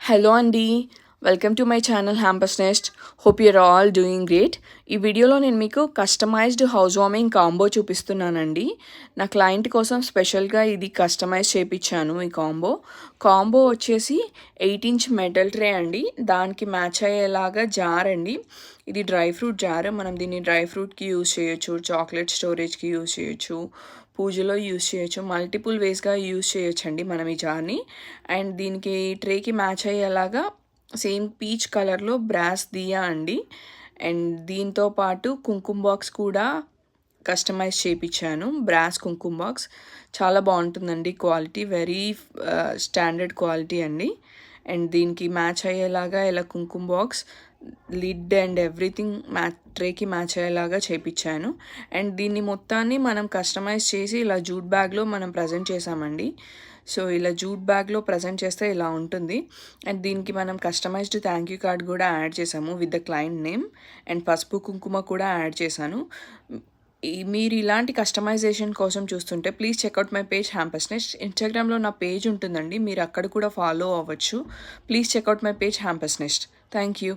Hello అండి. Welcome to my channel Hampers Nest. Hope you're all doing great. ఈ వీడియోలో నేను మీకు కస్టమైజ్డ్ హౌస్ వార్మింగ్ కాంబో చూపిస్తున్నానండి. నా క్లయింట్ కోసం స్పెషల్గా ఇది కస్టమైజ్ చేయించాను. ఈ కాంబో వచ్చేసి 8" మెటల్ ట్రే అండి. దానికి మ్యాచ్ అయ్యేలాగా జార్ అండి. ఇది డ్రై ఫ్రూట్ జార్. మనం దీన్ని డ్రై ఫ్రూట్కి యూజ్ చేయొచ్చు, చాక్లెట్ స్టోరేజ్కి యూజ్ చేయొచ్చు, పూజలో యూజ్ చేయొచ్చు, మల్టిపుల్ వేస్గా యూజ్ చేయొచ్చండి మనం ఈ జార్ని. అండ్ దీనికి ట్రేకి మ్యాచ్ అయ్యేలాగా సేమ్ పీచ్ కలర్లో బ్రాస్ దియా అండి. అండ్ దీంతో పాటు కుంకుమ బాక్స్ కూడా కస్టమైజ్ చేయించాను. బ్రాస్ కుంకుమ బాక్స్ చాలా బాగుంటుందండి. క్వాలిటీ వెరీ స్టాండర్డ్ క్వాలిటీ అండి. అండ్ దీనికి మ్యాచ్ అయ్యేలాగా ఇలా kumkum box, lid and everything ట్రేకి మ్యాచ్ అయ్యేలాగా చేయించాను. అండ్ దీన్ని మొత్తాన్ని మనం కస్టమైజ్ చేసి ఇలా జూట్ బ్యాగ్లో మనం ప్రజెంట్ చేసామండి. సో ఇలా జూట్ బ్యాగ్లో ప్రజెంట్ చేస్తే ఇలా ఉంటుంది. అండ్ దీనికి మనం కస్టమైజ్డ్ థ్యాంక్ యూ కార్డ్ కూడా యాడ్ చేసాము with the client name. And పసుపు కుంకుమ కూడా యాడ్ చేశాను. మీరు ఇలాంటి కస్టమైజేషన్ కోసం చూస్తుంటే please check out my page Hampers Nest. ఇన్స్టాగ్రామ్లో నా పేజ్ ఉంటుందండి, మీరు అక్కడ కూడా ఫాలో అవ్వచ్చు. Please check out my page Hampers Nest. Thank you.